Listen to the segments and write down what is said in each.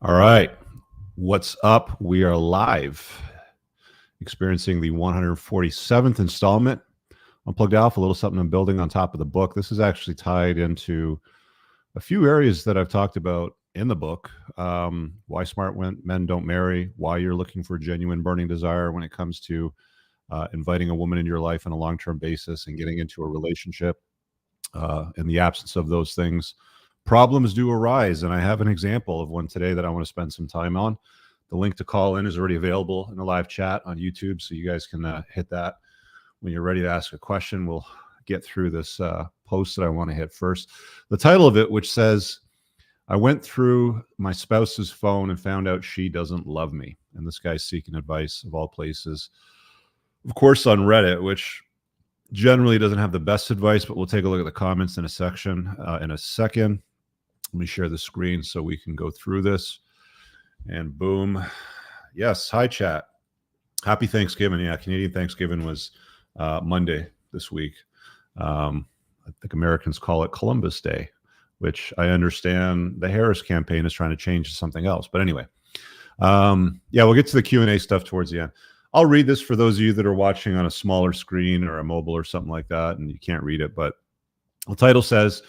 All right. What's up? We are live, experiencing the 147th installment. Unplugged Alpha, a little something I'm building on top of the book. This is actually tied into a few areas that I've talked about in the book. Why smart men don't marry, why you're looking for genuine burning desire when it comes to inviting a woman into your life on a long-term basis and getting into a relationship. In the absence of those things, problems do arise. And I have an example of one today that I want to spend some time on. The link to call in is already available in the live chat on YouTube, so you guys can hit that when you're ready to ask a question. We'll get through this post that I want to hit first. The title of it, which says, I went through my spouse's phone and found out she doesn't love me. And this guy's seeking advice, of all places, of course, on Reddit, which generally doesn't have the best advice, but we'll take a look at the comments in a second. Let me share the screen so we can go through this. And boom. Yes. Hi, chat. Happy Thanksgiving. Yeah, Canadian Thanksgiving was Monday this week. I think Americans call it Columbus Day, which I understand the Harris campaign is trying to change to something else. But anyway, yeah, we'll get to the Q&A stuff towards the end. I'll read this for those of you that are watching on a smaller screen or a mobile or something like that, and you can't read it. But the title says,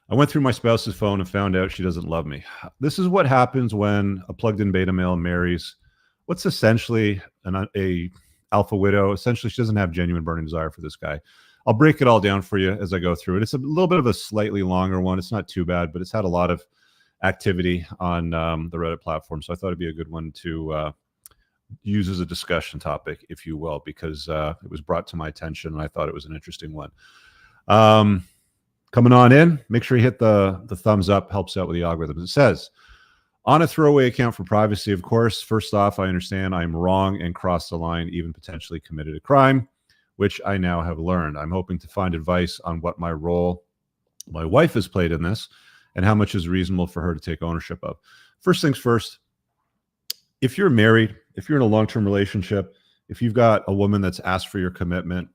I went through my spouse's phone and found out she doesn't love me. This is what happens when a plugged-in beta male marries what's essentially a alpha widow. Essentially, she doesn't have genuine burning desire for this guy. I'll break it all down for you as I go through it. It's a little bit of a slightly longer one. It's not too bad, but it's had a lot of activity on the Reddit platform. So I thought it'd be a good one to use as a discussion topic, if you will, because it was brought to my attention and I thought it was an interesting one. Coming on in, make sure you hit the thumbs up, helps out with the algorithms. It says, on a throwaway account for privacy, of course, first off, I understand I'm wrong and crossed the line, even potentially committed a crime, which I now have learned. I'm hoping to find advice on what my role my wife has played in this and how much is reasonable for her to take ownership of. First things first, if you're married, if you're in a long-term relationship, if you've got a woman that's asked for your commitment,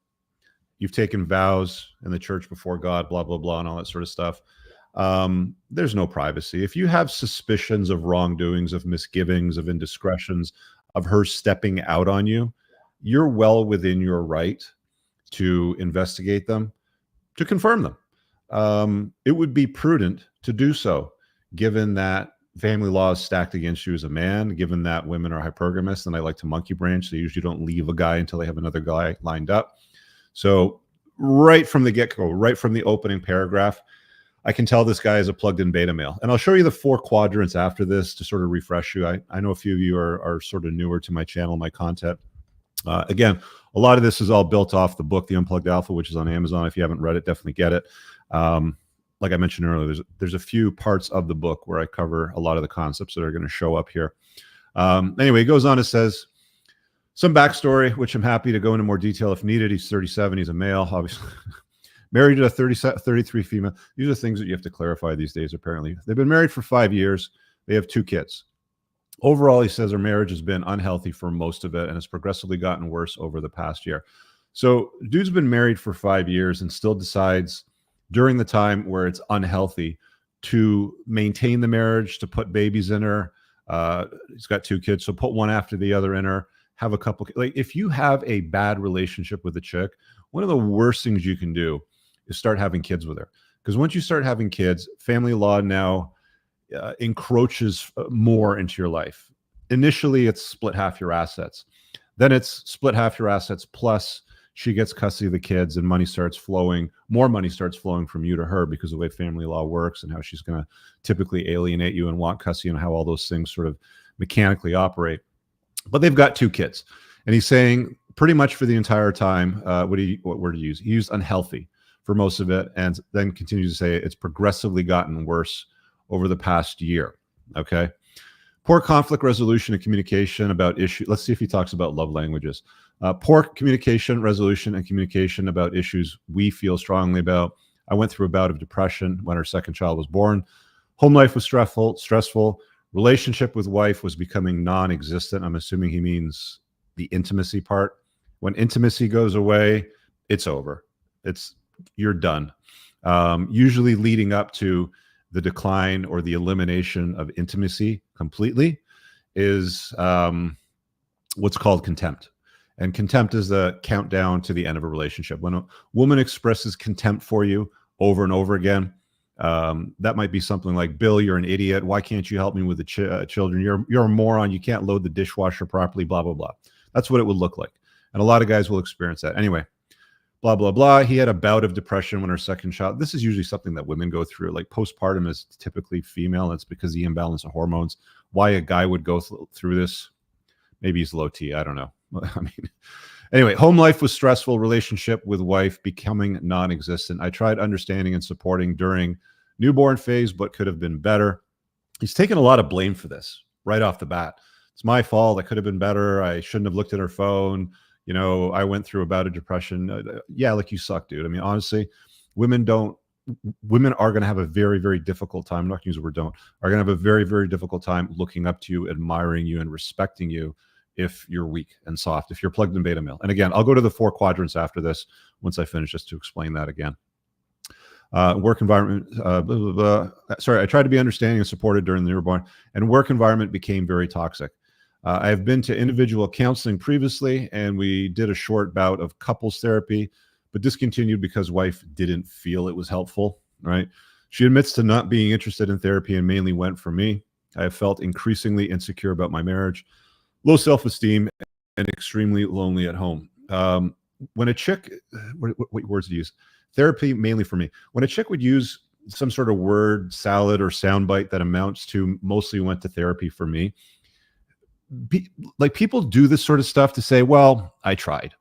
you've taken vows in the church before God, blah, blah, blah, and all that sort of stuff, there's no privacy. If you have suspicions of wrongdoings, of misgivings, of indiscretions, of her stepping out on you, you're well within your right to investigate them, to confirm them. It would be prudent to do so, given that family law is stacked against you as a man, given that women are hypergamous and they like to monkey branch. They usually don't leave a guy until they have another guy lined up. So right from the get-go, right from the opening paragraph, I can tell this guy is a plugged-in beta male. And I'll show you the 4 quadrants after this to sort of refresh you. I know a few of you are sort of newer to my channel, my content. Again, a lot of this is all built off the book, The Unplugged Alpha, which is on Amazon. If you haven't read it, definitely get it. Like I mentioned earlier, there's a few parts of the book where I cover a lot of the concepts that are going to show up here. Anyway, it goes on, it says, some backstory, which I'm happy to go into more detail if needed. He's 37. He's a male, obviously. Married to a 33 female. These are things that you have to clarify these days, apparently. They've been married for 5 years. They have 2 kids. Overall, he says, our marriage has been unhealthy for most of it and has progressively gotten worse over the past year. So dude's been married for 5 years and still decides during the time where it's unhealthy to maintain the marriage, to put babies in her. He's got 2 kids, so put one after the other in her, have a couple. Like, if you have a bad relationship with a chick, one of the worst things you can do is start having kids with her. Because once you start having kids, family law now encroaches more into your life. Initially, it's split half your assets. Then it's split half your assets plus she gets custody of the kids and money starts flowing. More money starts flowing from you to her because of the way family law works and how she's going to typically alienate you and want custody and how all those things sort of mechanically operate. But they've got 2 kids. And he's saying pretty much for the entire time, what word to use? He used unhealthy for most of it, and then continues to say it's progressively gotten worse over the past year. Okay. Poor conflict resolution and communication about issues. Let's see if he talks about love languages. Poor communication, resolution, and communication about issues we feel strongly about. I went through a bout of depression when our second child was born. Home life was stressful. Relationship with wife was becoming non-existent. I'm assuming he means the intimacy part. When intimacy goes away, it's over. You're done. Usually leading up to the decline or the elimination of intimacy completely is what's called contempt. And contempt is the countdown to the end of a relationship. When a woman expresses contempt for you over and over again, that might be something like, Bill, you're an idiot. Why can't you help me with the children? You're a moron. You can't load the dishwasher properly, blah, blah, blah. That's what it would look like. And a lot of guys will experience that. Anyway, blah, blah, blah. He had a bout of depression when her second child. This is usually something that women go through. Like postpartum is typically female. It's because the imbalance of hormones. Why a guy would go through this, maybe he's low T. I don't know. I mean, anyway, home life was stressful. Relationship with wife becoming non-existent. I tried understanding and supporting during newborn phase, but could have been better. He's taken a lot of blame for this right off the bat. It's my fault. I could have been better. I shouldn't have looked at her phone. You know, I went through a bout of depression. Yeah, like you suck, dude. I mean, honestly, women are going to have a very, very difficult time. I'm not going to use the word don't. Are going to have a very, very difficult time looking up to you, admiring you, and respecting you if you're weak and soft, if you're plugged in beta male. And again, I'll go to the 4 quadrants after this once I finish, just to explain that again. Work environment, blah, blah, blah. Sorry, I tried to be understanding and supported during the newborn, and work environment became very toxic. I have been to individual counseling previously, and we did a short bout of couples therapy, but discontinued because wife didn't feel it was helpful, right? She admits to not being interested in therapy and mainly went for me. I have felt increasingly insecure about my marriage, low self-esteem, and extremely lonely at home. When a chick, what words to use? Therapy mainly for me. When a chick would use some sort of word salad or soundbite that amounts to mostly went to therapy for me, like people do this sort of stuff to say, well, I tried.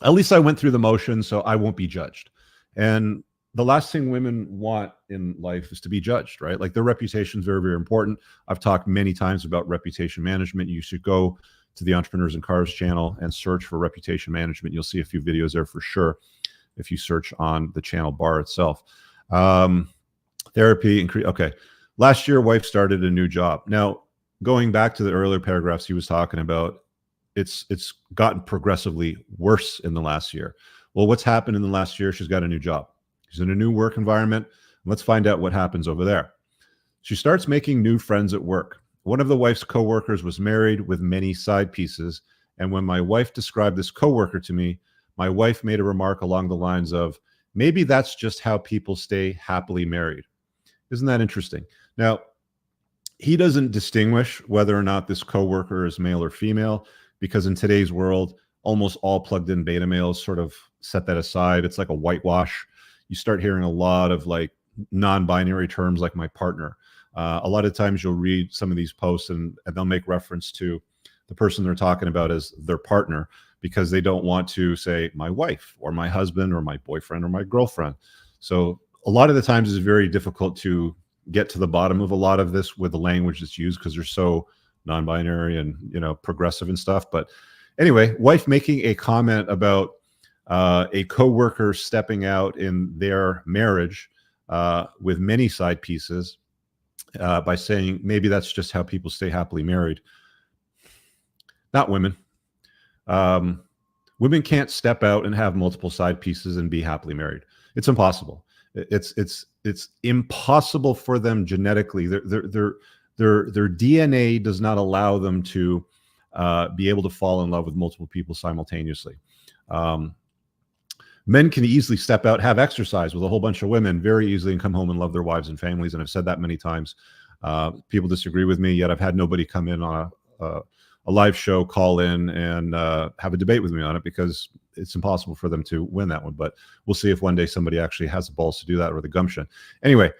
At least I went through the motions, so I won't be judged. And the last thing women want in life is to be judged, right? Like their reputation is very, very important. I've talked many times about reputation management. You should go to the Entrepreneurs in Cars channel and search for reputation management. You'll see a few videos there for sure if you search on the channel bar itself. Therapy, okay. Last year, wife started a new job. Now, going back to the earlier paragraphs he was talking about, it's gotten progressively worse in the last year. Well, what's happened in the last year? She's got a new job. She's in a new work environment. Let's find out what happens over there. She starts making new friends at work. One of the wife's coworkers was married with many side pieces. And when my wife described this coworker to me, my wife made a remark along the lines of, maybe that's just how people stay happily married. Isn't that interesting? Now, he doesn't distinguish whether or not this coworker is male or female, because in today's world, almost all plugged in beta males sort of set that aside. It's like a whitewash. You start hearing a lot of like non-binary terms like my partner. A lot of times you'll read some of these posts and they'll make reference to the person they're talking about as their partner, because they don't want to say my wife or my husband or my boyfriend or my girlfriend. So a lot of the times it's very difficult to get to the bottom of a lot of this with the language that's used, because they're so non-binary and, you know, progressive and stuff. But anyway, wife making a comment about a coworker stepping out in their marriage with many side pieces by saying maybe that's just how people stay happily married. Not women. Women can't step out and have multiple side pieces and be happily married. It's impossible. It's impossible for them genetically. Their DNA does not allow them to be able to fall in love with multiple people simultaneously. Men can easily step out, have exercise with a whole bunch of women very easily, and come home and love their wives and families. And I've said that many times. People disagree with me, yet I've had nobody come in on a live show, call in, and have a debate with me on it, because it's impossible for them to win that one. But we'll see if one day somebody actually has the balls to do that, or the gumption. Anyway,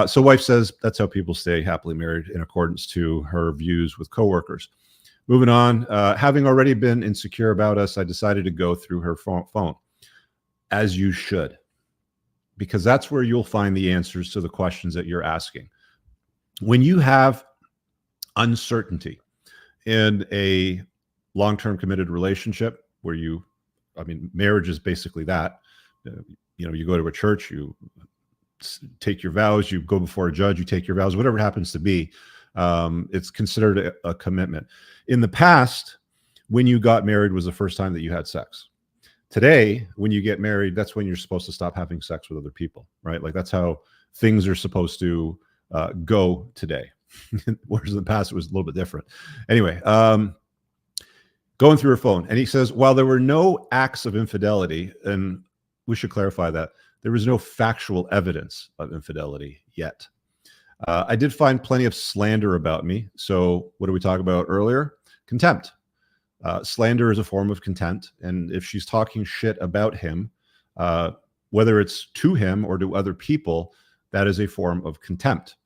so wife says that's how people stay happily married in accordance to her views with coworkers. Moving on, having already been insecure about us, I decided to go through her phone. As you should, because that's where you'll find the answers to the questions that you're asking. When you have uncertainty in a long-term committed relationship where marriage is basically that. You know, you go to a church, you take your vows, you go before a judge, you take your vows, whatever it happens to be. It's considered a commitment. In the past, when you got married was the first time that you had sex. Today, when you get married, that's when you're supposed to stop having sex with other people, right? Like that's how things are supposed to go today. Whereas in the past, it was a little bit different. Anyway, going through her phone. And he says, while there were no acts of infidelity, and we should clarify that, there was no factual evidence of infidelity yet. I did find plenty of slander about me. So what did we talk about earlier? Contempt. Slander is a form of contempt. And if she's talking shit about him, whether it's to him or to other people, that is a form of contempt.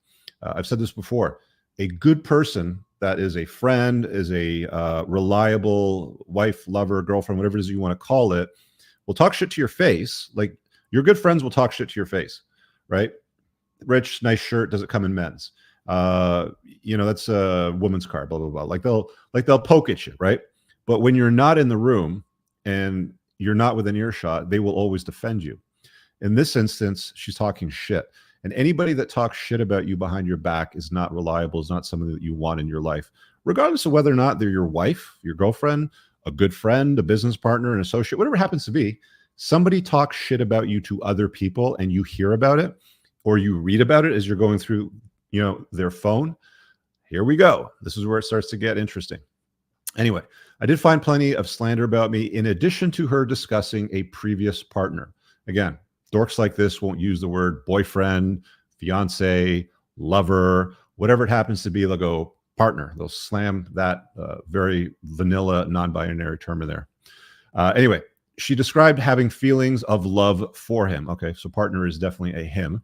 I've said this before. A good person that is a friend, is a reliable wife, lover, girlfriend, whatever it is you want to call it, will talk shit to your face. Like, your good friends will talk shit to your face, right? Rich, nice shirt, does it come in men's? That's a woman's car, blah, blah, blah. Like they'll poke at you, right? But when you're not in the room and you're not within earshot, they will always defend you. In this instance, she's talking shit. And anybody that talks shit about you behind your back is not reliable, is not somebody that you want in your life, regardless of whether or not they're your wife, your girlfriend, a good friend, a business partner, an associate, whatever it happens to be. Somebody talks shit about you to other people and you hear about it, or you read about it as you're going through, their phone. Here we go. This is where it starts to get interesting. Anyway, I did find plenty of slander about me in addition to her discussing a previous partner. Again, dorks like this won't use the word boyfriend, fiance, lover, whatever it happens to be. They'll go partner. They'll slam that very vanilla non-binary term in there. Anyway, she described having feelings of love for him. Okay, so partner is definitely a him.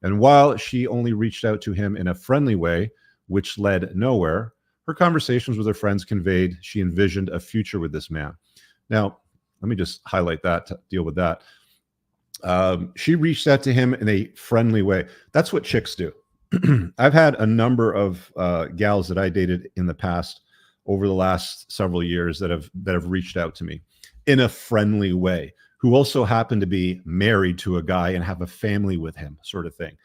And while she only reached out to him in a friendly way, which led nowhere, her conversations with her friends conveyed she envisioned a future with this man. Now, let me just highlight that to deal with that. She reached out to him in a friendly way. That's what chicks do. I've had a number of gals that I dated in the past over the last several years that have reached out to me in a friendly way, who also happen to be married to a guy and have a family with him, sort of thing.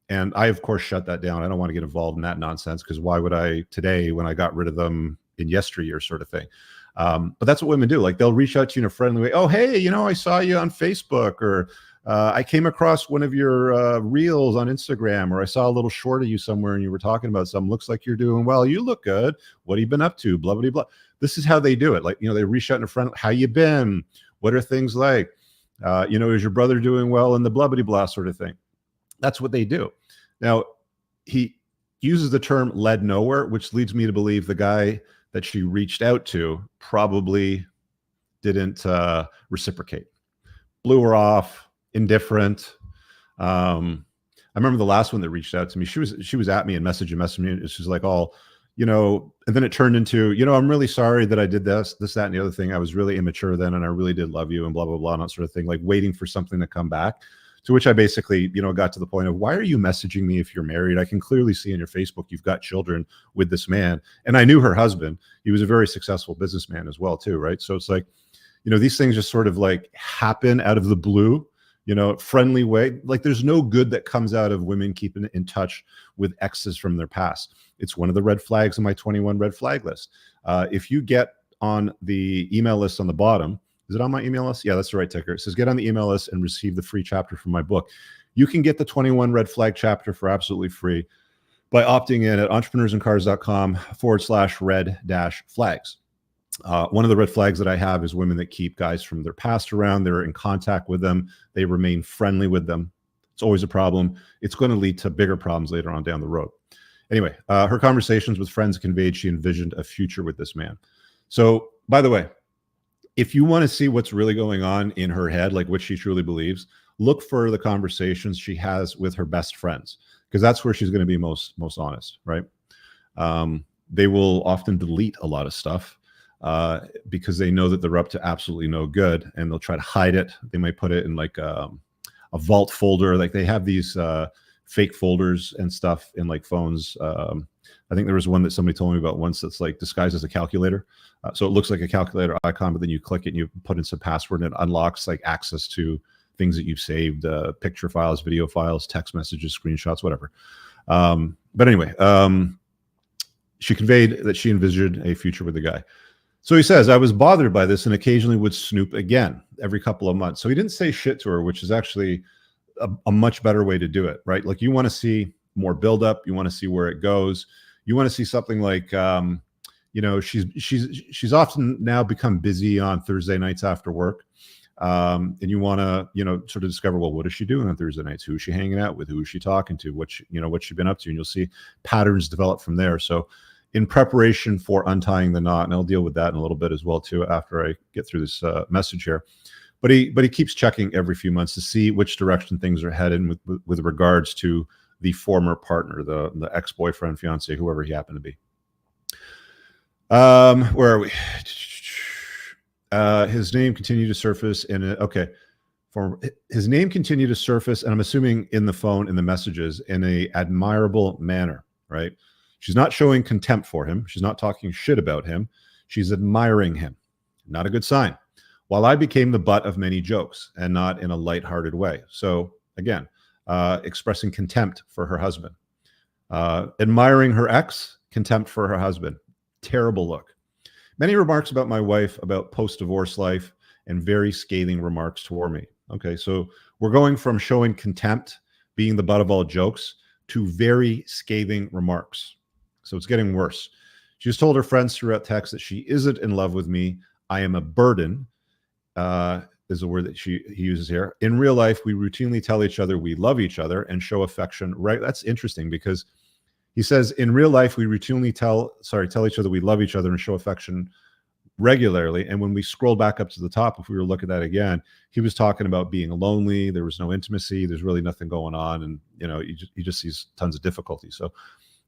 And I, of course, shut that down. I don't want to get involved in that nonsense, because why would I today when I got rid of them in yesteryear, sort of thing. But that's what women do. Like, they'll reach out to you in a friendly way. Oh, hey, I saw you on Facebook, or I came across one of your reels on Instagram, or I saw a little short of you somewhere and you were talking about something. Looks like you're doing well. You look good. What have you been up to? Blah, blah, blah. This is how they do it. Like, they reach out in a friend. How you been? What are things like? Is your brother doing well? And the blah, blah, blah sort of thing. That's what they do. Now, he uses the term led nowhere, which leads me to believe the guy that she reached out to probably didn't reciprocate. Blew her off, indifferent. I remember the last one that reached out to me. She was at me and messaging me. She's like, and then it turned into, I'm really sorry that I did this, that, and the other thing. I was really immature then, and I really did love you, and blah, blah, blah, and that sort of thing, like waiting for something to come back. To which I basically, got to the point of, why are you messaging me if you're married? I can clearly see in your Facebook you've got children with this man. And I knew her husband. He was a very successful businessman as well, too, right? So it's like, these things just sort of like happen out of the blue, friendly way. Like, there's no good that comes out of women keeping in touch with exes from their past. It's one of the red flags in my 21 red flag list. If you get on the email list on the bottom, is it on my email list? Yeah, that's the right ticker. It says get on the email list and receive the free chapter from my book. You can get the 21 red flag chapter for absolutely free by opting in at entrepreneursandcars.com/red-flags. One of the red flags that I have is women that keep guys from their past around. They're in contact with them. They remain friendly with them. It's always a problem. It's going to lead to bigger problems later on down the road. Anyway, her conversations with friends conveyed she envisioned a future with this man. So, by the way, if you want to see what's really going on in her head, like what she truly believes, look for the conversations she has with her best friends, because that's where she's going to be most honest, right? They will often delete a lot of stuff because they know that they're up to absolutely no good, and they'll try to hide it. They might put it in like a vault folder. Like, they have these fake folders and stuff in like phones. I think there was one that somebody told me about once that's like disguised as a calculator. So it looks like a calculator icon, but then you click it and you put in some password and it unlocks like access to things that you've saved, picture files, video files, text messages, screenshots, whatever. But anyway, she conveyed that she envisioned a future with the guy. So he says, I was bothered by this and occasionally would snoop again every couple of months. So he didn't say shit to her, which is actually a much better way to do it, right? Like, you want to see more buildup. You want to see where it goes. You want to see something like, she's often now become busy on Thursday nights after work. And you want to, sort of discover, well, what is she doing on Thursday nights? Who is she hanging out with? Who is she talking to? What's she been up to? And you'll see patterns develop from there. So in preparation for untying the knot, and I'll deal with that in a little bit as well too, after I get through this message here. But he keeps checking every few months to see which direction things are headed with regards to the former partner, the ex-boyfriend, fiance, whoever he happened to be. Where are we? His name continued to surface his name continued to surface, and I'm assuming in the phone, in the messages, in a admirable manner, right? She's not showing contempt for him. She's not talking shit about him. She's admiring him. Not a good sign. While I became the butt of many jokes, and not in a lighthearted way. So again, expressing contempt for her husband. Admiring her ex, contempt for her husband. Terrible look. Many remarks about my wife, about post-divorce life, and very scathing remarks toward me. Okay, so we're going from showing contempt, being the butt of all jokes, to very scathing remarks. So it's getting worse. She's told her friends throughout text that she isn't in love with me. I am a burden, is a word that he uses here. In real life, we routinely tell each other we love each other and show affection. Right? That's interesting because he says in real life, we routinely tell each other we love each other and show affection regularly. And when we scroll back up to the top, if we were to look at that again, he was talking about being lonely. There was no intimacy. There's really nothing going on. And, he just sees tons of difficulty. So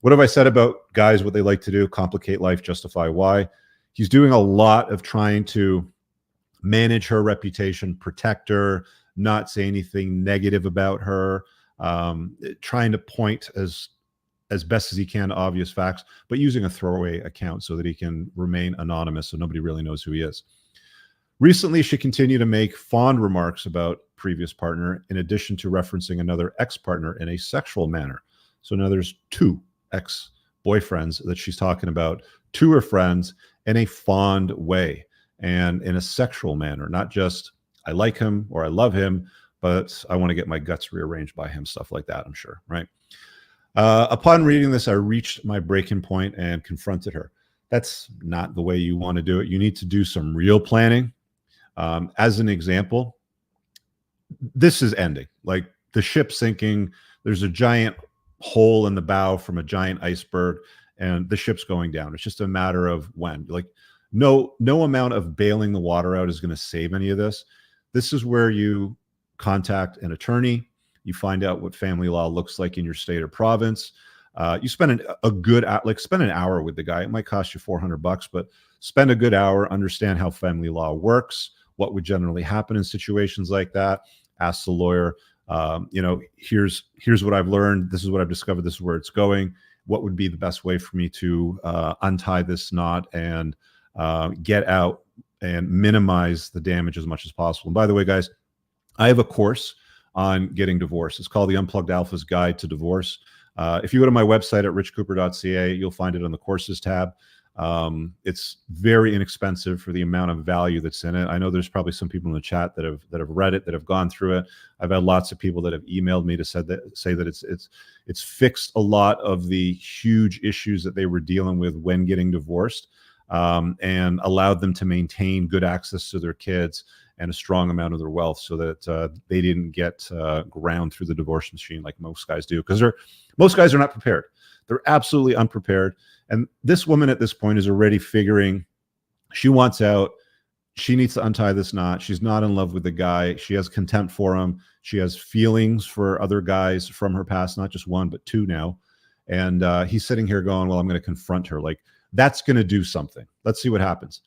what have I said about guys, what they like to do? Complicate life, justify why. He's doing a lot of trying to manage her reputation, protect her, not say anything negative about her, trying to point as best as he can to obvious facts, but using a throwaway account so that he can remain anonymous so nobody really knows who he is. Recently, she continued to make fond remarks about previous partner, in addition to referencing another ex-partner in a sexual manner. So now there's two ex-boyfriends that she's talking about to her friends in a fond way and in a sexual manner, not just I like him or I love him, but I want to get my guts rearranged by him, stuff like that, I'm sure, right? Upon reading this, I reached my breaking point and confronted her. That's not the way you want to do it. You need to do some real planning. As an example, this is ending. Like the ship sinking, there's a giant hole in the bow from a giant iceberg, and the ship's going down. It's just a matter of when. Like no amount of bailing the water out is going to save any of this. This is where you contact an attorney. You find out what family law looks like in your state or province. You spend spend an hour with the guy. It might cost you $400, but spend a good hour, understand how family law works, what would generally happen in situations like that. Ask the lawyer, here's what I've learned. This is what I've discovered. This is where it's going. What would be the best way for me to untie this knot and get out and minimize the damage as much as possible? And by the way, guys, I have a course on getting divorced. It's called the Unplugged Alpha's Guide to Divorce. If you go to my website at richcooper.ca, you'll find it on the courses tab. It's very inexpensive for the amount of value that's in it. I know there's probably some people in the chat that have read it, that have gone through it. I've had lots of people that have emailed me to say that it's fixed a lot of the huge issues that they were dealing with when getting divorced, and allowed them to maintain good access to their kids and a strong amount of their wealth, so that they didn't get ground through the divorce machine like most guys do, because most guys are not prepared. They're absolutely unprepared. And this woman at this point is already figuring she wants out. She needs to untie this knot. She's not in love with the guy. She has contempt for him. She has feelings for other guys from her past, not just one, but two now. And he's sitting here going, well, I'm going to confront her. Like, that's going to do something. Let's see what happens.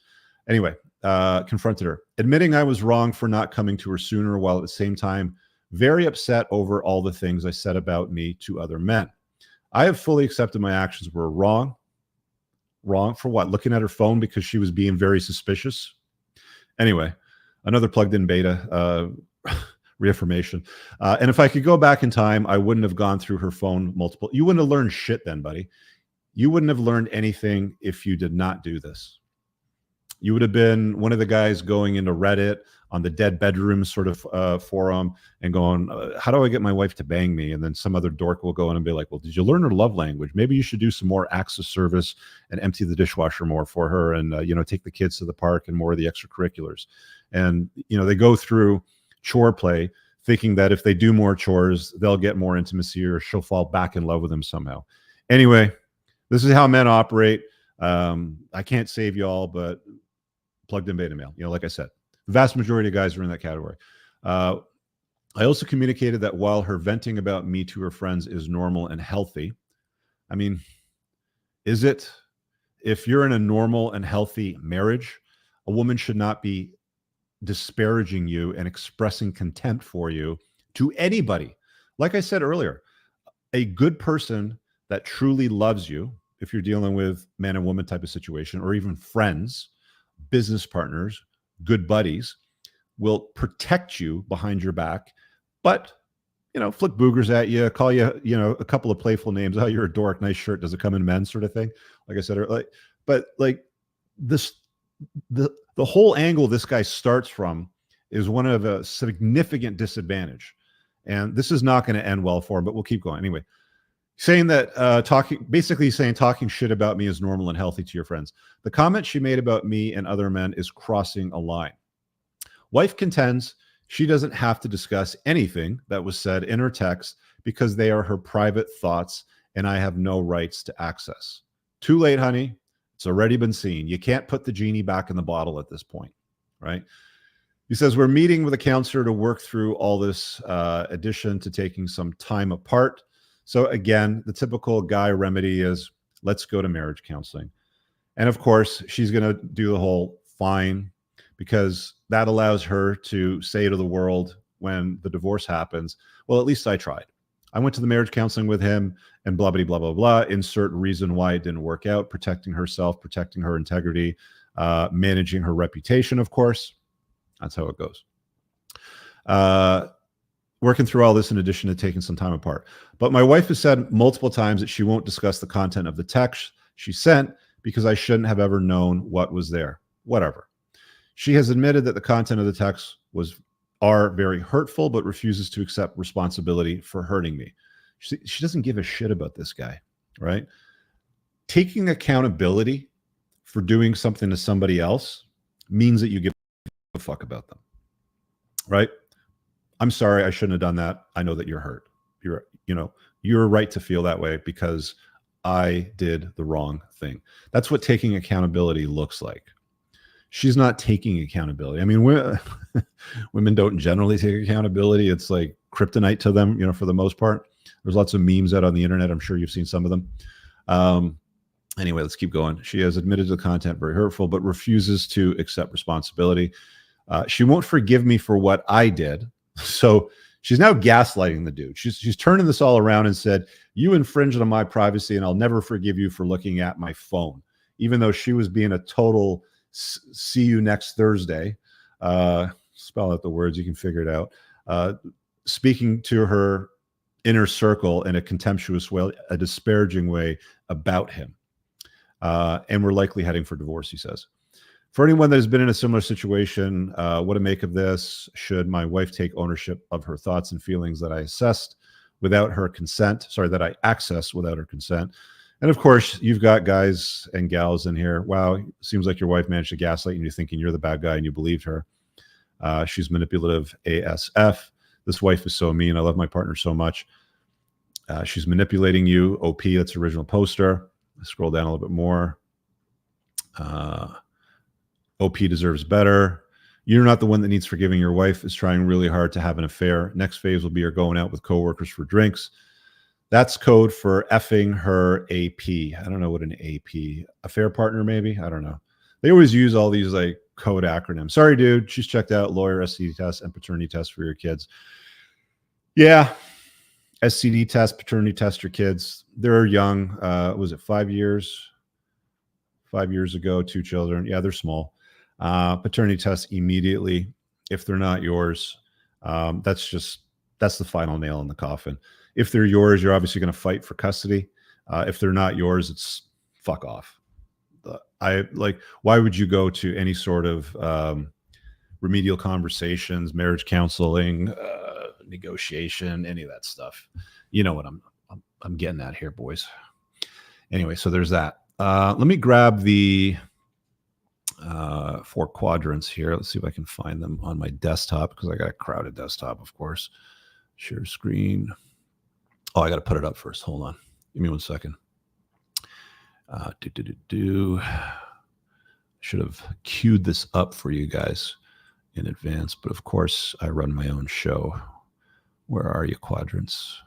Anyway, confronted her, admitting I was wrong for not coming to her sooner, while at the same time very upset over all the things I said about me to other men. I have fully accepted my actions were wrong. Wrong for what? Looking at her phone because she was being very suspicious. Anyway, another plugged-in beta reaffirmation. And if I could go back in time, I wouldn't have gone through her phone multiple. You wouldn't have learned shit then, buddy. You wouldn't have learned anything if you did not do this. You would have been one of the guys going into Reddit on the dead bedroom sort of forum and going, how do I get my wife to bang me? And then some other dork will go in and be like, well, did you learn her love language? Maybe you should do some more acts of service and empty the dishwasher more for her, and take the kids to the park and more of the extracurriculars. And they go through chore play thinking that if they do more chores, they'll get more intimacy or she'll fall back in love with him somehow. Anyway, this is how men operate. I can't save y'all, but plugged in beta male. Like I said, the vast majority of guys are in that category. I also communicated that while her venting about me to her friends is normal and healthy, I mean, is it? If you're in a normal and healthy marriage, a woman should not be disparaging you and expressing contempt for you to anybody. Like I said earlier, a good person that truly loves you, if you're dealing with man and woman type of situation, or even friends, business partners, good buddies, will protect you behind your back, but flick boogers at you, call you, a couple of playful names. Oh, you're a dork. Nice shirt. Does it come in men's, sort of thing? Like I said, the whole angle this guy starts from is one of a significant disadvantage, and this is not going to end well for him. But we'll keep going anyway. Saying that talking shit about me is normal and healthy to your friends. The comment she made about me and other men is crossing a line. Wife contends she doesn't have to discuss anything that was said in her text because they are her private thoughts and I have no rights to access. Too late, honey. It's already been seen. You can't put the genie back in the bottle at this point, right? He says, we're meeting with a counselor to work through all this, addition to taking some time apart. So again, the typical guy remedy is let's go to marriage counseling. And of course, she's going to do the whole fine, because that allows her to say to the world when the divorce happens, well, at least I tried. I went to the marriage counseling with him and blah, blah, blah, blah, blah. Insert reason why it didn't work out, protecting herself, protecting her integrity, managing her reputation, of course. That's how it goes. Working through all this in addition to taking some time apart. But my wife has said multiple times that she won't discuss the content of the text she sent because I shouldn't have ever known what was there. Whatever. She has admitted that the content of the text are very hurtful, but refuses to accept responsibility for hurting me. She doesn't give a shit about this guy, right? Taking accountability for doing something to somebody else means that you give a fuck about them, right? I'm sorry, I shouldn't have done that. I know that you're hurt. You're right to feel that way because I did the wrong thing. That's what taking accountability looks like. She's not taking accountability. I mean, women don't generally take accountability. It's like kryptonite to them, for the most part. There's lots of memes out on the internet. I'm sure you've seen some of them. Anyway, let's keep going. She has admitted to the content very hurtful, but refuses to accept responsibility. She won't forgive me for what I did. So she's now gaslighting the dude. She's turning this all around and said, you infringed on my privacy and I'll never forgive you for looking at my phone, even though she was being a total see you next Thursday. Spell out the words, you can figure it out. Speaking to her inner circle in a contemptuous way, a disparaging way about him. And we're likely heading for divorce, he says. For anyone that has been in a similar situation, what to make of this? Should my wife take ownership of her thoughts and feelings that I accessed without her consent? And of course, you've got guys and gals in here. Wow, seems like your wife managed to gaslight you. You're thinking you're the bad guy and you believed her. She's manipulative ASF. This wife is so mean. I love my partner so much. She's manipulating you. OP, that's the original poster. Scroll down a little bit more. OP deserves better. You're not the one that needs forgiving. Your wife is trying really hard to have an affair. Next phase will be her going out with coworkers for drinks. That's code for effing her AP. I don't know what an AP, affair partner, maybe. I don't know. They always use all these like code acronyms. Sorry, dude. She's checked out lawyer, STD test, and paternity test for your kids. Yeah. STD test, paternity test your kids. They're young. Was it 5 years? 5 years ago, 2 children. Yeah, they're small. Paternity test immediately. If they're not yours, that's the final nail in the coffin. If they're yours, you're obviously going to fight for custody. If they're not yours, it's fuck off. I like, why would you go to any sort of remedial conversations, marriage counseling, negotiation, any of that stuff? You know what I'm getting at here, boys. Anyway, so there's that. Let me grab the 4 quadrants here. Let's see if I can find them on my desktop, because I got a crowded desktop, of course. Share screen. Oh, I got to put it up first. Hold on. Give me 1 second. Should have queued this up for you guys in advance, but of course I run my own show. Where are you, quadrants?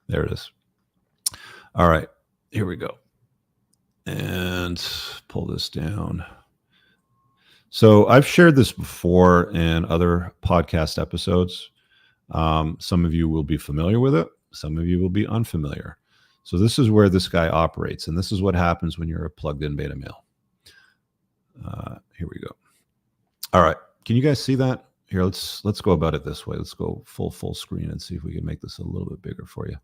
There it is. All right, here we go. And pull this down. So I've shared this before in other podcast episodes. Some of you will be familiar with it. Some of you will be unfamiliar. So this is where this guy operates, and this is what happens when you're a plugged-in beta male. Here we go. All right, can you guys see that? Here, let's go about it this way. Let's go full screen and see if we can make this a little bit bigger for you.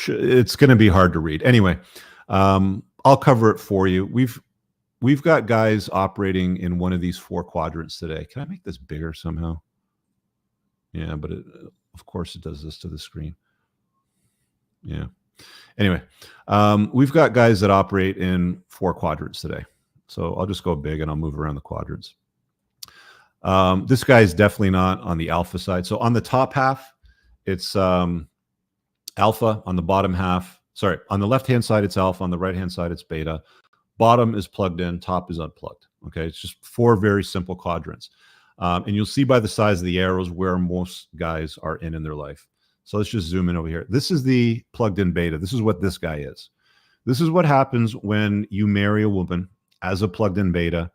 It's going to be hard to read. Anyway, I'll cover it for you. We've got guys operating in one of these 4 quadrants today. Can I make this bigger somehow? Yeah, but of course it does this to the screen. Yeah. Anyway, we've got guys that operate in 4 quadrants today. So I'll just go big and I'll move around the quadrants. This guy is definitely not on the alpha side. So on the top half, it's alpha. On the bottom half, sorry, on the left-hand side, it's alpha. On the right-hand side, it's beta. Bottom is plugged in, top is unplugged. Okay, it's just 4 very simple quadrants. And you'll see by the size of the arrows where most guys are in their life. So let's just zoom in over here. This is the plugged in beta. This is what this guy is. This is what happens when you marry a woman as a plugged in beta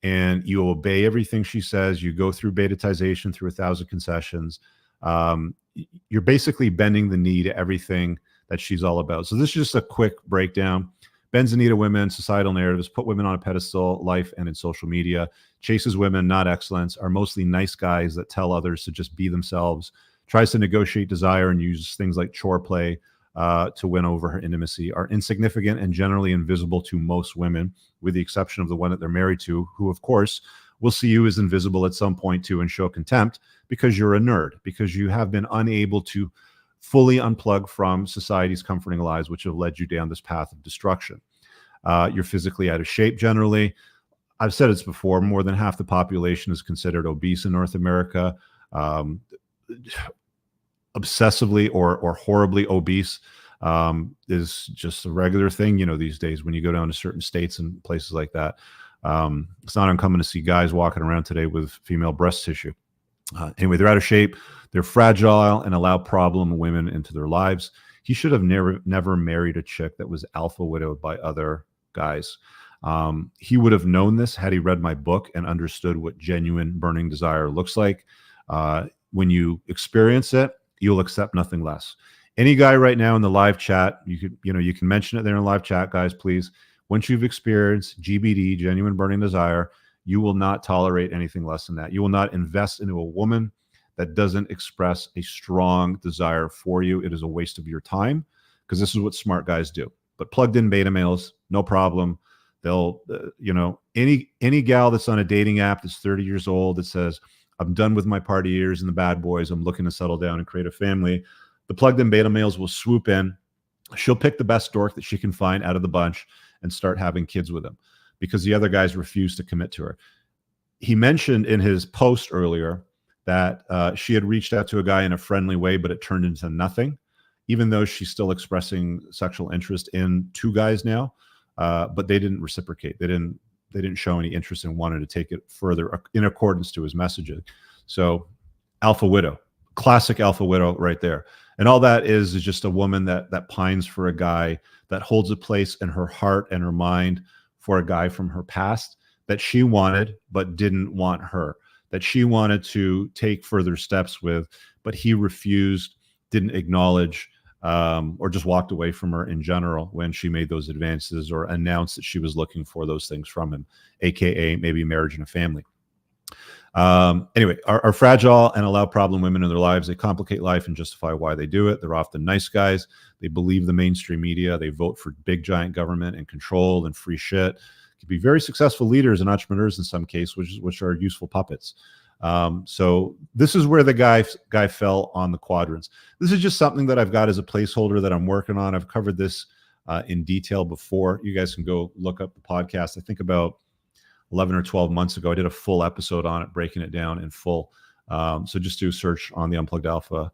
and you obey everything she says. You go through betatization through 1,000 concessions. You're basically bending the knee to everything that she's all about. So this is just a quick breakdown. Bends the knee to women, societal narratives, put women on a pedestal, life and in social media, chases women, not excellence, are mostly nice guys that tell others to just be themselves, tries to negotiate desire and use things like chore play to win over her intimacy, are insignificant and generally invisible to most women, with the exception of the one that they're married to, who, of course, will see you as invisible at some point too and show contempt because you're a nerd, because you have been unable to fully unplug from society's comforting lies, which have led you down this path of destruction. You're physically out of shape generally. I've said this before, more than half the population is considered obese in North America. Obsessively or horribly obese is just a regular thing, you know, these days when you go down to certain states and places like that. It's not uncommon to see guys walking around today with female breast tissue. Anyway, they're out of shape, they're fragile, and allow problem women into their lives. He should have never married a chick that was alpha widowed by other guys. He would have known this had he read my book and understood what genuine burning desire looks like. When you experience it, you'll accept nothing less. Any guy right now in the live chat, you can mention it there in the live chat, guys, please. Once you've experienced GBD, genuine burning desire, you will not tolerate anything less than that. You will not invest into a woman that doesn't express a strong desire for you. It is a waste of your time, because this is what smart guys do. But plugged in beta males, no problem. They'll, any gal that's on a dating app that's 30 years old that says, I'm done with my party years and the bad boys, I'm looking to settle down and create a family, the plugged in beta males will swoop in. She'll pick the best dork that she can find out of the bunch and start having kids with him, because the other guys refuse to commit to her. He mentioned in his post earlier that she had reached out to a guy in a friendly way, but it turned into nothing, even though she's still expressing sexual interest in 2 guys now. But they didn't reciprocate. They didn't show any interest and wanted to take it further in accordance to his messaging. So alpha widow, classic alpha widow right there. And all that is just a woman that pines for a guy, that holds a place in her heart and her mind for a guy from her past that she wanted but didn't want her, that she wanted to take further steps with, but he refused, didn't acknowledge, or just walked away from her in general when she made those advances or announced that she was looking for those things from him, aka maybe marriage and a family. Anyway, are fragile and allow problem women in their lives. They complicate life and justify why they do it. They're often nice guys. They believe the mainstream media. They vote for big giant government and control and free shit. Could be very successful leaders and entrepreneurs in some case, which are useful puppets. So this is where the guy fell on the quadrants. This is just something that I've got as a placeholder that I'm working on. I've covered this in detail before. You guys can go look up the podcast. I think about 11 or 12 months ago, I did a full episode on it, breaking it down in full. So just do a search on the Unplugged Alpha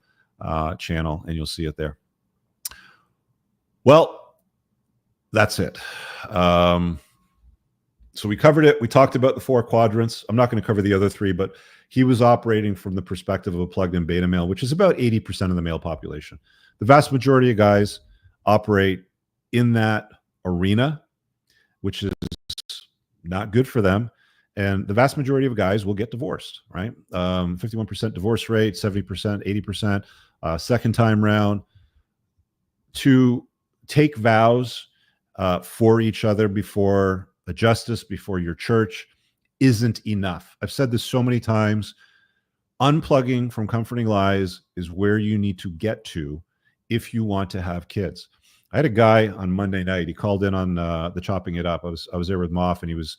channel and you'll see it there. Well, that's it. So we covered it. We talked about the 4 quadrants. I'm not going to cover the other 3, but he was operating from the perspective of a plugged-in beta male, which is about 80% of the male population. The vast majority of guys operate in that arena, which is not good for them. And the vast majority of guys will get divorced, right? 51% divorce rate, 70%, 80%, second time round. To take vows for each other before a justice, before your church, isn't enough. I've said this so many times. Unplugging from comforting lies is where you need to get to if you want to have kids. I had a guy on Monday night. He called in on the Chopping It Up. I was there with Moff, and he was,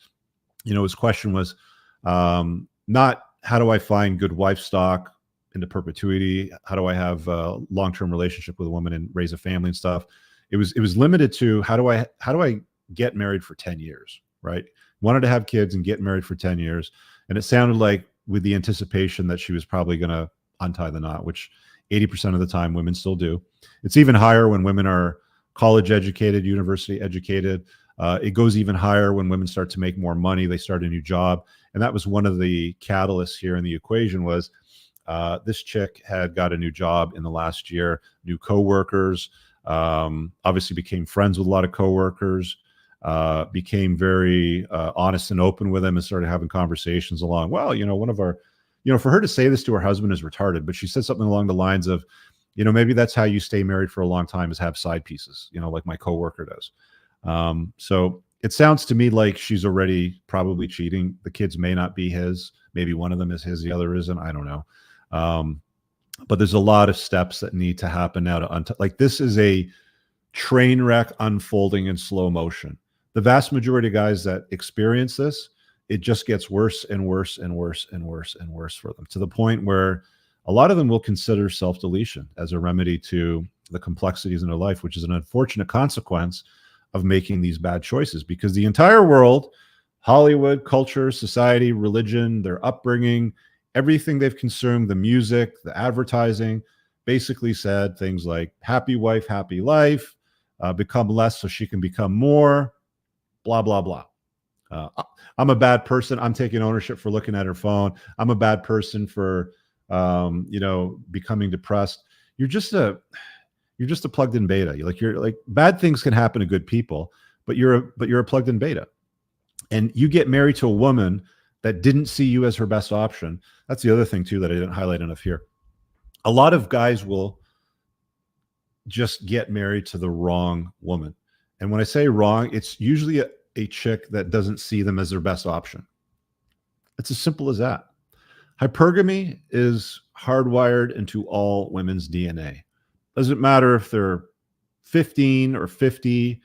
his question was not how do I find good wife stock into perpetuity? How do I have a long-term relationship with a woman and raise a family and stuff? It was limited to how do I get married for 10 years, right? Wanted to have kids and get married for 10 years. And it sounded like with the anticipation that she was probably going to untie the knot, which 80% of the time women still do. It's even higher when women are college educated, university educated. It goes even higher when women start to make more money. They start a new job. And that was one of the catalysts here in the equation was this chick had got a new job in the last year, new coworkers, obviously became friends with a lot of coworkers, became very honest and open with them and started having conversations along. Well, one of our, for her to say this to her husband is retarded, but she said something along the lines of, maybe that's how you stay married for a long time is have side pieces, like my coworker does. So it sounds to me like she's already probably cheating. The kids may not be his. Maybe one of them is his, the other isn't. I don't know. But there's a lot of steps that need to happen now to like this is a train wreck unfolding in slow motion. The vast majority of guys that experience this, it just gets worse and worse and worse and worse and worse for them to the point where a lot of them will consider self-deletion as a remedy to the complexities in their life, which is an unfortunate consequence of making these bad choices because the entire world, Hollywood, culture, society, religion, their upbringing, everything they've consumed, the music, the advertising, basically said things like happy wife, happy life, become less so she can become more, blah, blah, blah. I'm a bad person. I'm taking ownership for looking at her phone. I'm a bad person for, becoming depressed. You're just a plugged-in beta. You're like bad things can happen to good people, but you're a plugged-in beta, and you get married to a woman that didn't see you as her best option. That's the other thing too that I didn't highlight enough here. A lot of guys will just get married to the wrong woman, and when I say wrong, it's usually a chick that doesn't see them as their best option. It's as simple as that. Hypergamy is hardwired into all women's DNA. Doesn't matter if they're 15 or 50,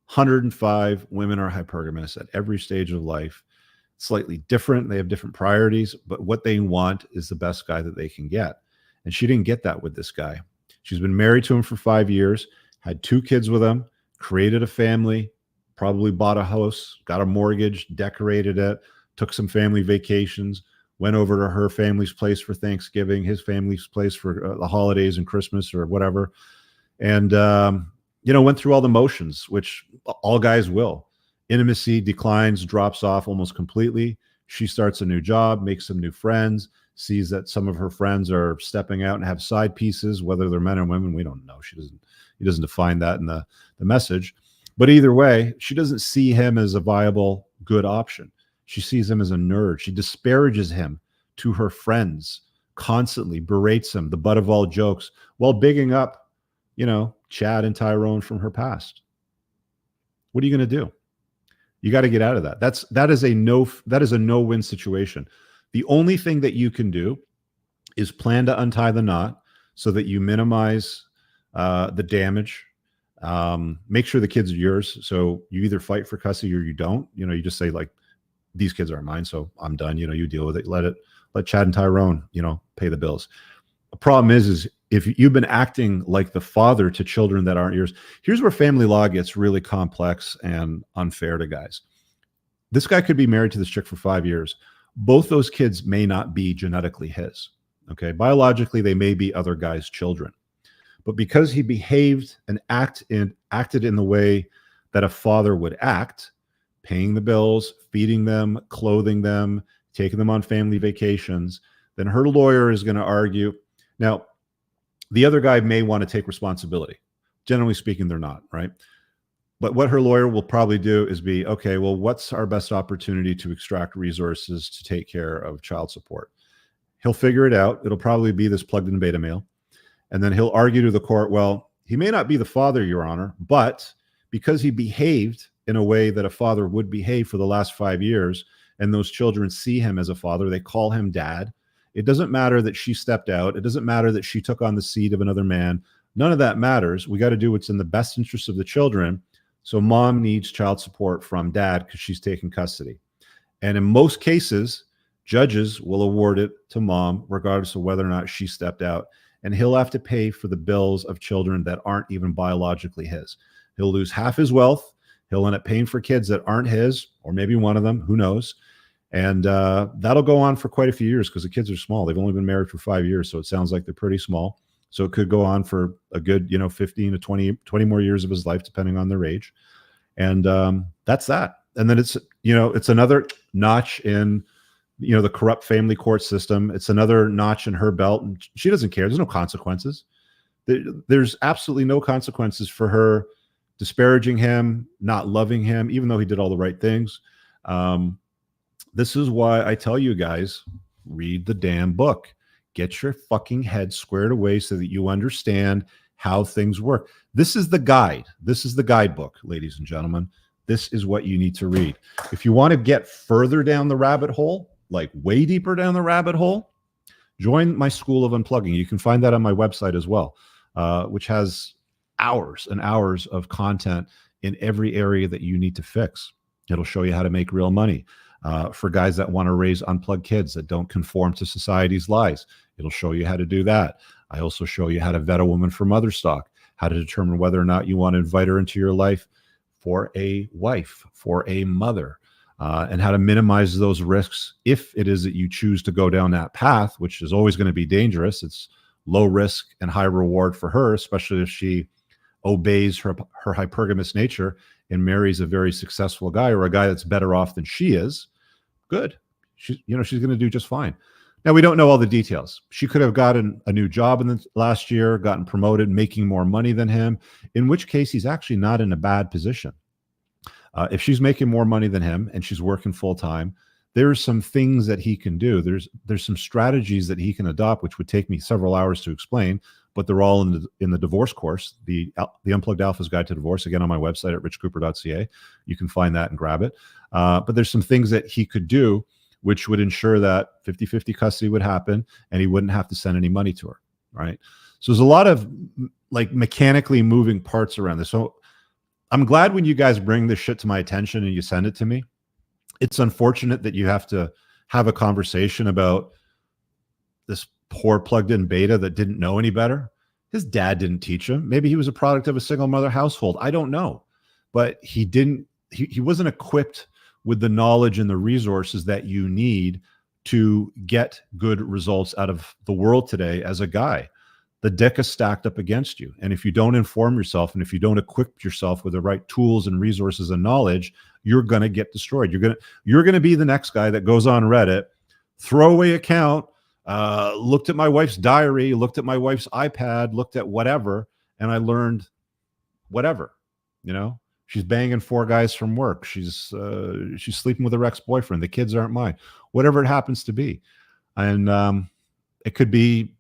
105, women are hypergamous at every stage of life. Slightly different. They have different priorities, but what they want is the best guy that they can get. And she didn't get that with this guy. She's been married to him for 5 years, had 2 kids with him, created a family, probably bought a house, got a mortgage, decorated it, took some family vacations, went over to her family's place for Thanksgiving, his family's place for the holidays and Christmas or whatever. And, went through all the motions, which all guys will. Intimacy declines, drops off almost completely. She starts a new job, makes some new friends, sees that some of her friends are stepping out and have side pieces, whether they're men or women, we don't know. He doesn't define that in the message. But either way, she doesn't see him as a viable, good option. She sees him as a nerd. She disparages him to her friends, constantly berates him, the butt of all jokes, while bigging up, Chad and Tyrone from her past. What are you going to do? You got to get out of that. That is a no-win situation. The only thing that you can do is plan to untie the knot so that you minimize the damage. Make sure the kids are yours. So you either fight for custody or you don't. You just say, like, these kids aren't mine, so I'm done. You deal with it. Let Chad and Tyrone, pay the bills. The problem is if you've been acting like the father to children that aren't yours, here's where family law gets really complex and unfair to guys. This guy could be married to this chick for 5 years. Both those kids may not be genetically his. Okay. Biologically, they may be other guys' children. But because he behaved and acted in the way that a father would act, paying the bills, feeding them, clothing them, taking them on family vacations, then her lawyer is going to argue. Now, the other guy may want to take responsibility. Generally speaking, they're not, right? But what her lawyer will probably do is be, okay, well, what's our best opportunity to extract resources to take care of child support? He'll figure it out. It'll probably be this plugged in beta male. And then he'll argue to the court, well, he may not be the father, Your Honor, but because he behaved in a way that a father would behave for the last 5 years, and those children see him as a father, they call him dad. It doesn't matter that she stepped out. It doesn't matter that she took on the seed of another man. None of that matters. We got to do what's in the best interest of the children. So mom needs child support from dad because she's taking custody. And in most cases, judges will award it to mom, regardless of whether or not she stepped out. And he'll have to pay for the bills of children that aren't even biologically his. He'll lose half his wealth. He'll end up paying for kids that aren't his, or maybe one of them, who knows. And that'll go on for quite a few years because the kids are small. They've only been married for 5 years, so it sounds like they're pretty small. So it could go on for a good, 15 to 20 more years of his life, depending on their age. And that's that. And then it's another notch in, the corrupt family court system. It's another notch in her belt. And she doesn't care. There's no consequences. There's absolutely no consequences for her disparaging him, not loving him, even though he did all the right things. This is why I tell you guys, read the damn book. Get your fucking head squared away so that you understand how things work. This is the guide. This is the guidebook, ladies and gentlemen. This is what you need to read. If you want to get further down the rabbit hole, like way deeper down the rabbit hole, join my School of Unplugging. You can find that on my website as well, which has hours and hours of content in every area that you need to fix. It'll show you how to make real money. For guys that want to raise unplugged kids that don't conform to society's lies, it'll show you how to do that. I also show you how to vet a woman for mother stock, how to determine whether or not you want to invite her into your life for a wife, for a mother, and how to minimize those risks if it is that you choose to go down that path, which is always going to be dangerous. It's low risk and high reward for her, especially if she obeys her hypergamous nature and marries a very successful guy or a guy that's better off than she is. Good. She's going to do just fine. Now, we don't know all the details. She could have gotten a new job in the last year, gotten promoted, making more money than him, in which case he's actually not in a bad position. If she's making more money than him and she's working full time, there's some things that he can do. There's some strategies that he can adopt, which would take me several hours to explain, but they're all in the divorce course, the Unplugged Alpha's Guide to Divorce, again, on my website at richcooper.ca. You can find that and grab it. But there's some things that he could do which would ensure that 50-50 custody would happen and he wouldn't have to send any money to her, right? So there's a lot of like mechanically moving parts around this. So I'm glad when you guys bring this shit to my attention and you send it to me. It's unfortunate that you have to have a conversation about this poor plugged in beta that didn't know any better. His dad didn't teach him. Maybe he was a product of a single mother household. I don't know. But he wasn't equipped with the knowledge and the resources that you need to get good results out of the world today as a guy. The deck is stacked up against you. And if you don't inform yourself and if you don't equip yourself with the right tools and resources and knowledge, you're going to get destroyed. You're going to be the next guy that goes on Reddit, throwaway account, looked at my wife's diary, looked at my wife's iPad, looked at whatever, and I learned whatever, She's banging 4 guys from work. She's sleeping with her ex-boyfriend. The kids aren't mine. Whatever it happens to be. And it could be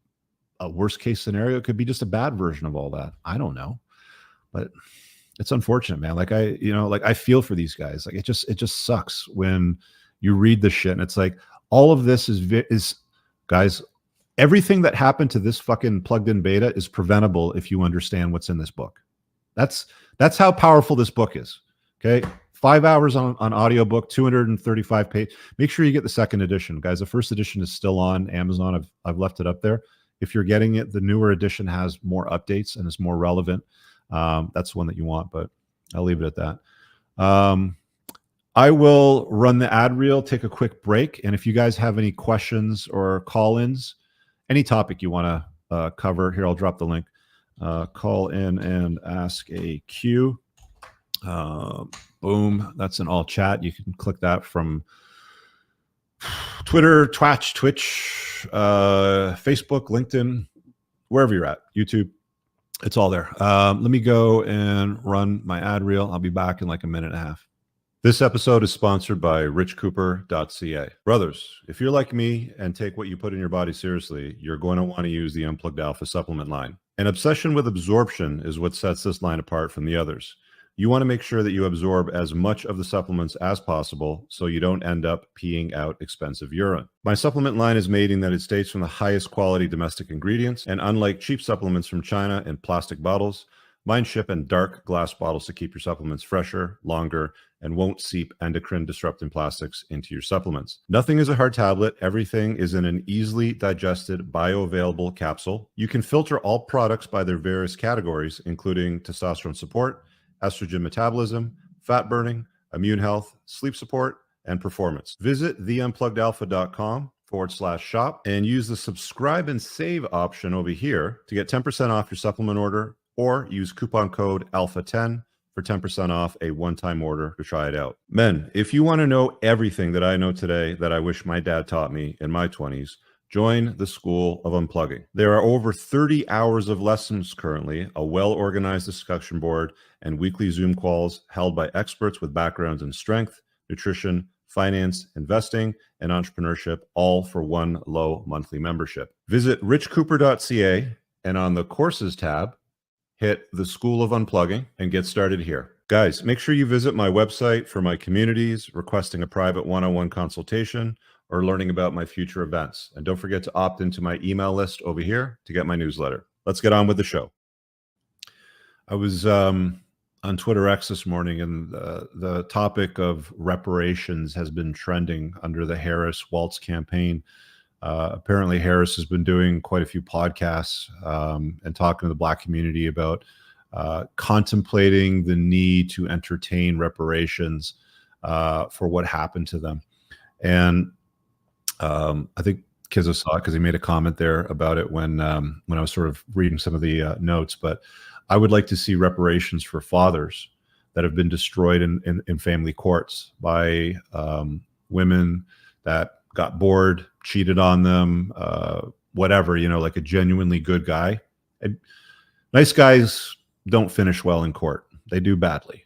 a worst case scenario. It could be just a bad version of all that. I don't know. But it's unfortunate, man. Like I feel for these guys. Like it just sucks when you read this shit and it's like, All of this is guys, everything that happened to this fucking plugged in beta is preventable if you understand what's in this book. That's how powerful this book is. Okay. 5 hours on audiobook, 235 pages. Make sure you get the second edition, guys. The first edition is still on Amazon. I've left it up there. If you're getting it, the newer edition has more updates and is more relevant. That's the one that you want, but I'll leave it at that. I will run the ad reel, take a quick break. And if you guys have any questions or call-ins, any topic you want to cover, here, I'll drop the link. Call in and ask a Q. Boom. That's an all chat. You can click that from Twitter, Twitch, Facebook, LinkedIn, wherever you're at, YouTube. It's all there. Let me go and run my ad reel. I'll be back in like a minute and a half. This episode is sponsored by richcooper.ca. Brothers, if you're like me and take what you put in your body seriously, you're going to want to use the Unplugged Alpha supplement line. An obsession with absorption is what sets this line apart from the others. You want to make sure that you absorb as much of the supplements as possible so you don't end up peeing out expensive urine. My supplement line is made in the United States from the highest quality domestic ingredients, and unlike cheap supplements from China in plastic bottles, mine ship in dark glass bottles to keep your supplements fresher, longer, and won't seep endocrine disrupting plastics into your supplements. Nothing is a hard tablet. Everything is in an easily digested, bioavailable capsule. You can filter all products by their various categories, including testosterone support, estrogen metabolism, fat burning, immune health, sleep support, and performance. Visit theunpluggedalpha.com/shop and use the subscribe and save option over here to get 10% off your supplement order, or use coupon code ALPHA10 for 10% off a one-time order to try it out. Men, if you want to know everything that I know today that I wish my dad taught me in my 20s, join the School of Unplugging. There are over 30 hours of lessons currently, a well-organized discussion board, and weekly Zoom calls held by experts with backgrounds in strength, nutrition, finance, investing, and entrepreneurship, all for one low monthly membership. Visit richcooper.ca and on the courses tab, hit the School of Unplugging and get started here. Guys, make sure you visit my website for my communities, requesting a private one-on-one consultation, or learning about my future events. And don't forget to opt into my email list over here to get my newsletter. Let's get on with the show. I was on Twitter X this morning, and the topic of reparations has been trending under the Harris-Walz campaign. Apparently Harris has been doing quite a few podcasts and talking to the Black community about contemplating the need to entertain reparations for what happened to them. And I think Kizza saw it because he made a comment there about it when I was sort of reading some of the notes. But I would like to see reparations for fathers that have been destroyed in family courts by women that got bored, cheated on them, whatever, like a genuinely good guy. Nice guys don't finish well in court. They do badly.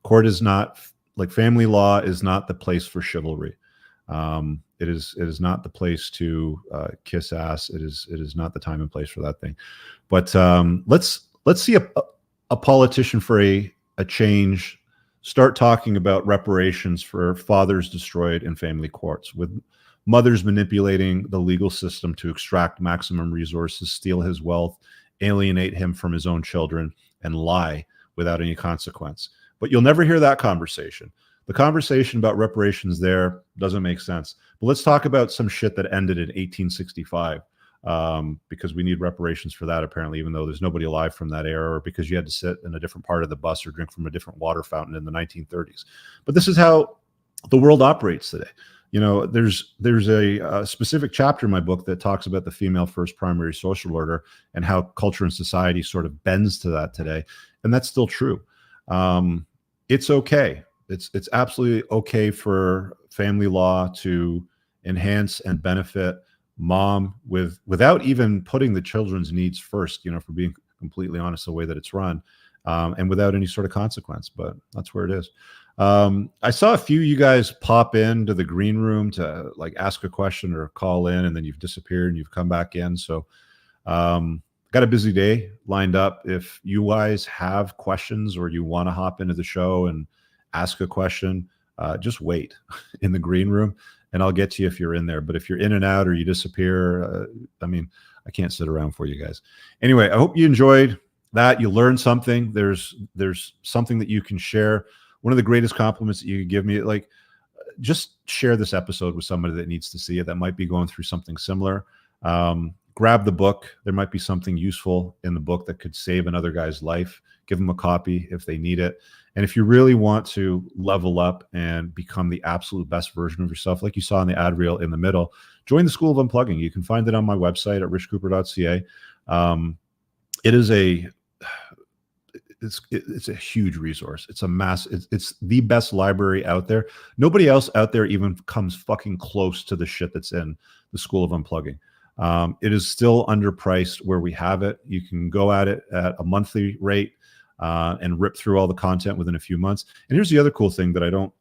Court is not, like, family law is not the place for chivalry. It is not the place to kiss ass. It is not the time and place for that thing. But let's see a politician for a change start talking about reparations for fathers destroyed in family courts, with mothers manipulating the legal system to extract maximum resources, steal his wealth, alienate him from his own children, and lie without any consequence. But you'll never hear that conversation. The conversation about reparations there doesn't make sense. But let's talk about some shit that ended in 1865, because we need reparations for that, apparently, even though there's nobody alive from that era, or because you had to sit in a different part of the bus or drink from a different water fountain in the 1930s. But this is how the world operates today. There's a specific chapter in my book that talks about the female first primary social order and how culture and society sort of bends to that today. And that's still true. It's okay. It's absolutely okay for family law to enhance and benefit mom without even putting the children's needs first, for being completely honest, the way that it's run, and without any sort of consequence. But that's where it is. I saw a few of you guys pop into the green room to ask a question or call in, and then you've disappeared and you've come back in. So got a busy day lined up. If you guys have questions or you want to hop into the show and ask a question, just wait in the green room and I'll get to you if you're in there. But if you're in and out or you disappear, I mean, I can't sit around for you guys. Anyway, I hope you enjoyed that. You learned something. There's something that you can share. One of the greatest compliments that you could give me, like, just share this episode with somebody that needs to see it, that might be going through something similar. Grab the book. There might be something useful in the book that could save another guy's life. Give them a copy if they need it. And if you really want to level up and become the absolute best version of yourself, like you saw in the ad reel in the middle, join the School of Unplugging. You can find it on my website at richcooper.ca. It's a huge resource. It's a it's the best library out there. Nobody else out there even comes fucking close to the shit that's in the School of Unplugging. It is still underpriced where we have it. You can go at it at a monthly rate and rip through all the content within a few months. And here's the other cool thing that I don't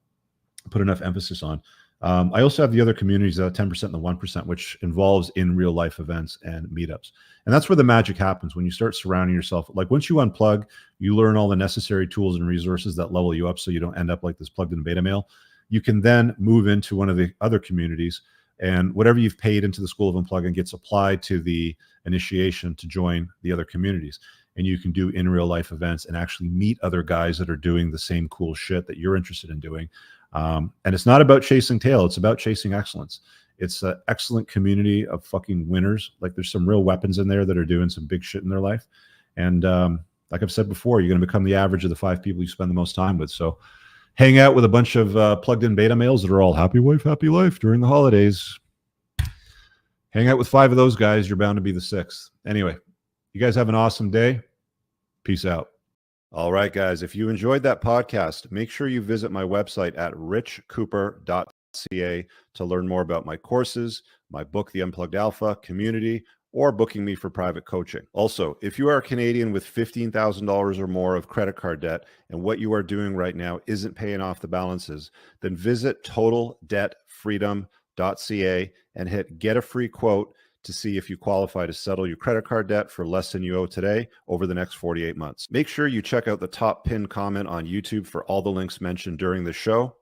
put enough emphasis on. I also have the other communities, 10% and the 1%, which involves in real life events and meetups. And that's where the magic happens when you start surrounding yourself. Like, once you unplug, you learn all the necessary tools and resources that level you up so you don't end up like this plugged in beta male. You can then move into one of the other communities, and whatever you've paid into the School of Unplugging gets applied to the initiation to join the other communities. And you can do in real life events and actually meet other guys that are doing the same cool shit that you're interested in doing. And it's not about chasing tail. It's about chasing excellence. It's an excellent community of fucking winners. Like, there's some real weapons in there that are doing some big shit in their life. And like I've said before, you're going to become the average of the 5 people you spend the most time with. So hang out with a bunch of plugged in beta males that are all happy wife, happy life during the holidays. Hang out with 5 of those guys. You're bound to be the 6th. Anyway, you guys have an awesome day. Peace out. All right, guys, if you enjoyed that podcast, make sure you visit my website at richcooper.ca to learn more about my courses, my book, The Unplugged Alpha, community, or booking me for private coaching. Also, if you are a Canadian with $15,000 or more of credit card debt and what you are doing right now isn't paying off the balances, then visit totaldebtfreedom.ca and hit get a free quote to see if you qualify to settle your credit card debt for less than you owe today over the next 48 months. Make sure you check out the top pinned comment on YouTube for all the links mentioned during the show.